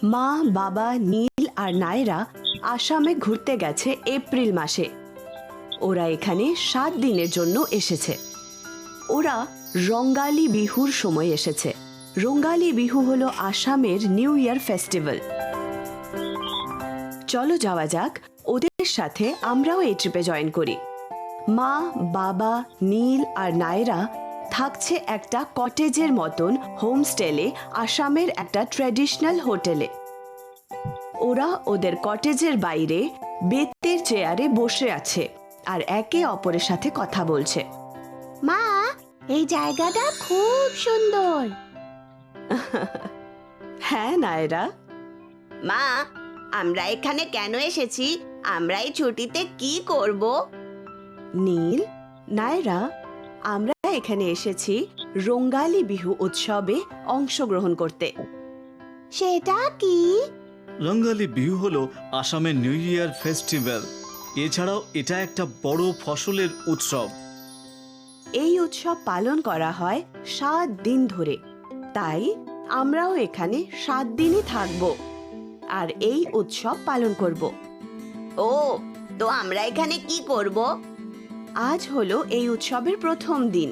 মা, বাবা, নীল আর নায়রা আসামে ঘুরতে গেছে এপ্রিল মাসে। ওরা এখানে 7 দিনের জন্য এসেছে। ওরা রঙ্গালী বিহুর সময় এসেছে। রঙ্গালী বিহু হলো আসামের নিউ ইয়ার ফেস্টিভ্যাল। চলো যাওয়া যাক, ওদের সাথে আমরাও এই ট্রিপে জয়েন করি। মা, বাবা, নীল আর নায়রা থাকছে একটা কটেজের মতন হোমস্টেলে, আসামের একটা ট্র্যাডিশনাল হোটেলে। ওরা ওদের কটেজের বাইরে বেতের চেয়ারে বসে আছে আর একে অপরের সাথে কথা বলছে। মা, এই জায়গাটা খুব সুন্দর। হ্যাঁ নায়রা। মা, আমরা এখানে কেন এসেছি? আমরা এই ছুটিতে কি করব? নীল, নায়রা, আমরা এখানে এসেছি রঙ্গালী বিহু উৎসবে অংশগ্রহণ করতে। সেটা কি? রঙ্গালী বিহু হলো আসামের নিউ ইয়ার ফেস্টিভ্যাল। এছাড়াও এটা একটা বড় ফসলের উৎসব। এই উৎসব পালন করা হয় 7 দিন ধরে, তাই আমরাও এখানে 7 দিনই থাকব আর এই উৎসব পালন করব। ও, তো আমরা এখানে কি করব? আজ হলো এই উৎসবের প্রথম দিন।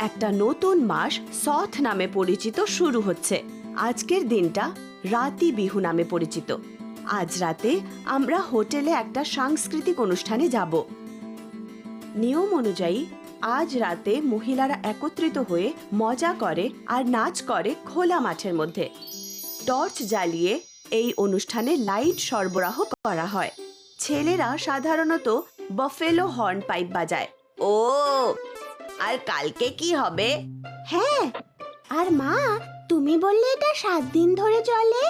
একটা নতুন মাস সথ নামে পরিচিত শুরু হচ্ছে। আজকের দিনটা রাতি বিহু নামে পরিচিত। আজ রাতে আমরা হোটেলে একটা সাংস্কৃতিক অনুষ্ঠানে যাব। নিয়ম অনুযায়ী আজ রাতে মহিলারা একত্রিত হয়ে মজা করে আর নাচ করে খোলা মাঠের মধ্যে। টর্চ জ্বালিয়ে এই অনুষ্ঠানে লাইট সরবরাহ করা হয়। ছেলেরা সাধারণত বাফেলো হর্ন পাইপ বাজায়। ও, আর কালকে কি হবে? হ্যাঁ, আর মা, তুমি বললে এটা 7 দিন ধরে চলে।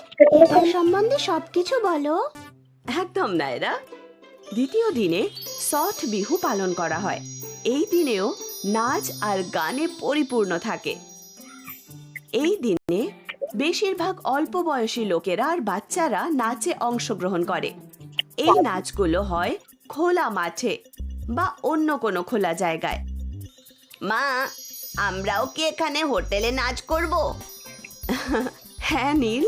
এটার সম্বন্ধে সবকিছু বলো। একদম নায়রা। দ্বিতীয় দিনে সথ বিহু পালন করা হয়। এই দিনেও নাচ আর গানে পরিপূর্ণ থাকে। এই দিনে বেশিরভাগ অল্প বয়সী লোকেরা আর বাচ্চারা নাচে অংশগ্রহণ করে। এই নাচগুলো হয় খোলা মাঠে বা অন্য কোনো খোলা জায়গায়। মা, আমরাও কি এখানে হোটেলে নাচ করব? হ্যাঁ নীল,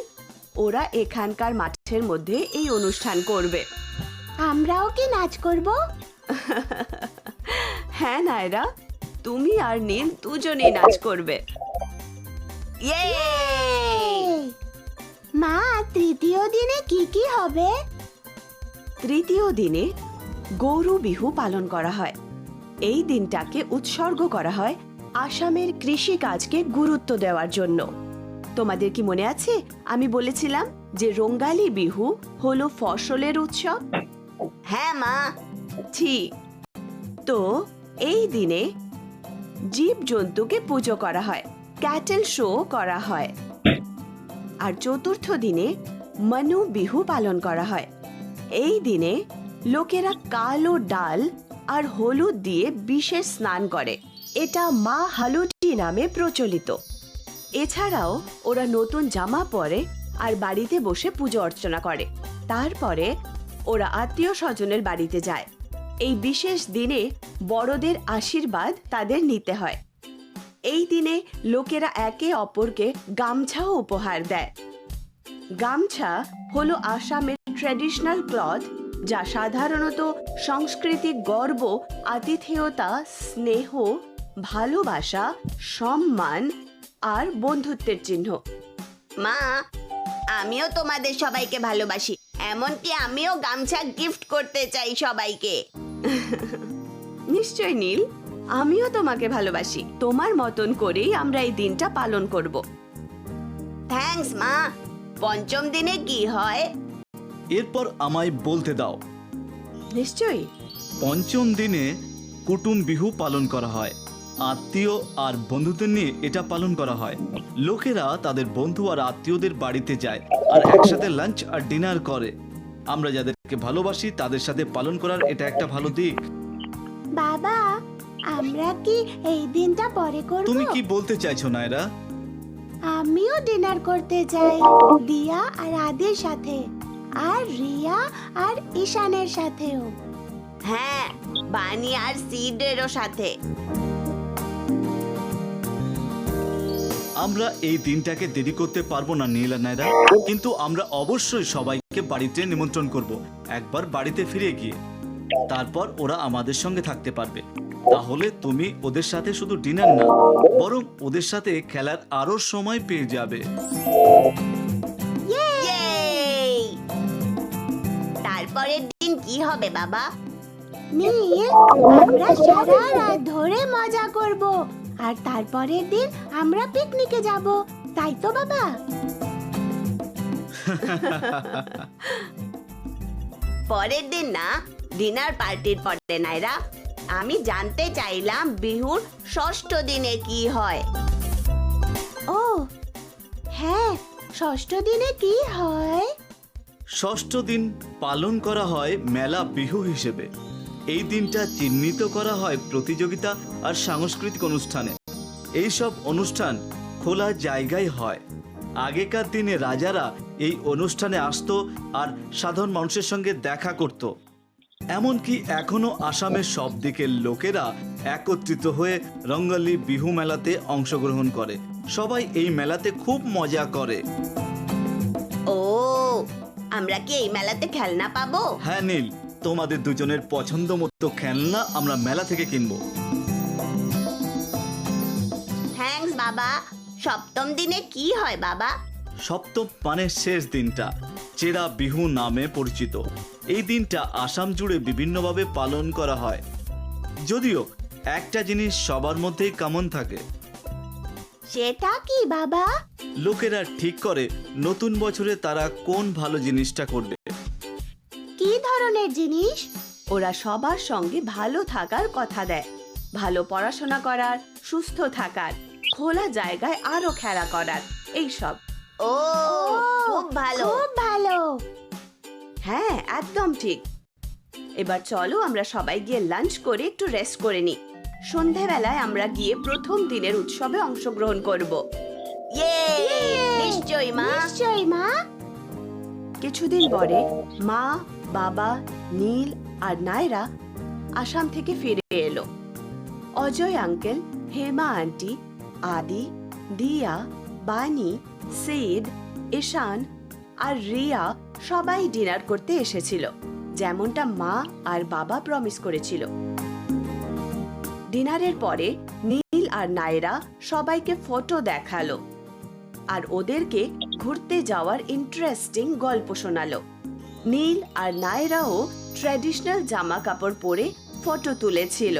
ওরা এখানকার মাঠের মধ্যে এই অনুষ্ঠান করবে। আমরাও কি নাচ করব? হ্যাঁ নায়রা, তুমি আর নীল দুজনেই নাচ করবে। ইয়ে! মা, তৃতীয় দিনে কি কি হবে? তৃতীয় দিনে গরু বিহু পালন করা হয়। এই দিনটাকে উৎসর্গ করা হয় আসামের কৃষি কাজকে গুরুত্ব দেওয়ার জন্য। তোমাদের কি মনে আছে আমি বলেছিলাম যে রঙ্গালী বিহু হলো ফসলের উৎসব? হ্যাঁ মা। ঠিক। তো এই দিনে জীবজন্তুকে পুজো করা হয়, ক্যাটেল শো করা হয়। আর চতুর্থ দিনে মনু বিহু পালন করা হয়। এই দিনে লোকেরা কালো ডাল আর হলুদ দিয়ে বিশেষ স্নান করে। এটা মা হালুটি নামে প্রচলিত। এছাড়াও ওরা নতুন জামা পরে আর বাড়িতে বসে পুজো অর্চনা করে। তারপরে ওরা আত্মীয় স্বজনের বাড়িতে যায়। এই বিশেষ দিনে বড়দের আশীর্বাদ তাদের নিতে হয়। এই দিনে লোকেরা একে অপরকে গামছাও উপহার দেয়। গামছা হলো আসামের ট্র্যাডিশনাল ক্লথ, যা সাধারণত সাংস্কৃতিক গর্ব, আতিথেয়তা, স্নেহ, ভালোবাসা, সম্মান আর বন্ধুত্বের চিহ্ন। মা, আমিও তোমাদের সবাইকে ভালোবাসি। এমনকি আমিও গামছা গিফট করতে চাই সবাইকে। নিশ্চয় নীল, আমিও তোমাকে ভালোবাসি। তোমার মতন করেই আমরা এই দিনটা পালন করব। থ্যাঙ্কস মা। পঞ্চম দিনে কি হয়? এরপর আমায় বলতে দাও। নিশ্চয়ই। পঞ্চম দিনে কুটুম বিহু পালন করা হয়। আত্মীয় আর বন্ধুদের নিয়ে এটা পালন করা হয়। লোকেরা তাদের বন্ধু আর আত্মীয়দের বাড়িতে যায় আর একসাথে লাঞ্চ আর ডিনার করে। আমরা যাদেরকে ভালোবাসি তাদের সাথে পালন করার এটা একটা ভালো দিক। বাবা, আমরা কি এই দিনটা পরে করব? তুমি কি বলতে চাইছো নায়রা? আমিও ডিনার করতে চাই, দিয়া আর আদির সাথে, আর রিয়া আর ঈশানের সাথেও। হ্যাঁ, বানি আর সিডেরও সাথে। আমরা এই দিনটাকে দেরি করতে পারবো না নীল আর নায়রা, কিন্তু আমরা অবশ্যই সবাইকে বাড়িতে নিমন্ত্রণ করব একবার বাড়িতে ফিরে গিয়ে। তারপর ওরা আমাদের সঙ্গে থাকতে পারবে। তাহলে তুমি ওদের সাথে শুধু ডিনার না, বরং ওদের সাথে খেলার আরো সময় পেয়ে যাবে। Yay! তারপরের দিন কি হবে বাবা? নীল, আমরা সারা রাত ধরে মজা করব আর তারপরের দিন আমরা পিকনিকে যাব, তাই তো বাবা? পরের দিন না, ডিনার পার্টির পরে নাইরা, আমি জানতে চাইলাম বিহুর ষষ্ঠ দিনে কি হয়। ও হ্যাঁ, ষষ্ঠ দিনে কি হয়? ষষ্ঠ দিন পালন করা হয় মেলা বিহু হিসেবে। এই দিনটা চিহ্নিত করা হয় প্রতিযোগিতা আর সাংস্কৃতিক অনুষ্ঠানে। এই সব অনুষ্ঠান খোলা জায়গায় হয়। আগেকার দিনে রাজারা এই অনুষ্ঠানে আসতো আর সাধারণ মানুষের সঙ্গে দেখা করত। এমনকি এখনো আসামের সব দিকের লোকেরা একত্রিত হয়ে রঙ্গালী বিহু মেলাতে অংশগ্রহণ করে। সবাই এই মেলাতে খুব মজা করে। ও, আমরা কি এই মেলাতে খেলনা পাবো? হ্যাঁ নীল, তোমাদের দুজনের পছন্দ মতো খেলনা আমরা মেলা থেকে কিনবো। থ্যাঙ্কস বাবা। সপ্তম দিনে কি হয় বাবা? সপ্তম মানে শেষ দিনটা চেরা বিহু নামে পরিচিত। এই দিনটা আসাম জুড়ে বিভিন্নভাবে পালন করা হয়। যদিও একটা জিনিস সবার মধ্যেই কমন থাকে, সেটা কি বাবা? লোকেরা ঠিক করে নতুন বছরে তারা কোন ভালো জিনিসটা করবে। কি ধরনের জিনিস? ওরা সবার সঙ্গে ভালো থাকার কথা দেয়, ভালো পড়াশোনা করার, সুস্থ থাকার, খোলা জায়গায় আরো খেলা করার, এইসব। ও, খুব ভালো। খুব ভালো। হ্যাঁ, একদম ঠিক। এবার চলো আমরা সবাই গিয়ে লাঞ্চ করে একটু রেস্ট করে নিই। সন্ধেবেলায় আমরা গিয়ে প্রথম দিনের উৎসবে অংশগ্রহণ করব। ইয়ে, নিশ্চয়ই মা। নিশ্চয়ই মা। কিছুদিন পরে মা, বাবা, নীল আর নায়রা আসাম থেকে ফিরে এলো। অজয় আঙ্কেল, হেমা আন্টি, আদি, দিয়া, বানি, সিদ, ঈশান আর রিয়া সবাই ডিনার করতে এসেছিল, যেমনটা মা আর বাবা প্রমিস করেছিল। ডিনারের পরে নীল আর নায়রা সবাইকে ফটো দেখালো আর ওদেরকে ঘুরতে যাওয়ার ইন্টারেস্টিং গল্প শোনালো। নীল আর নায়রাও ট্র্যাডিশনাল জামা কাপড় পরে ফটো তুলেছিল।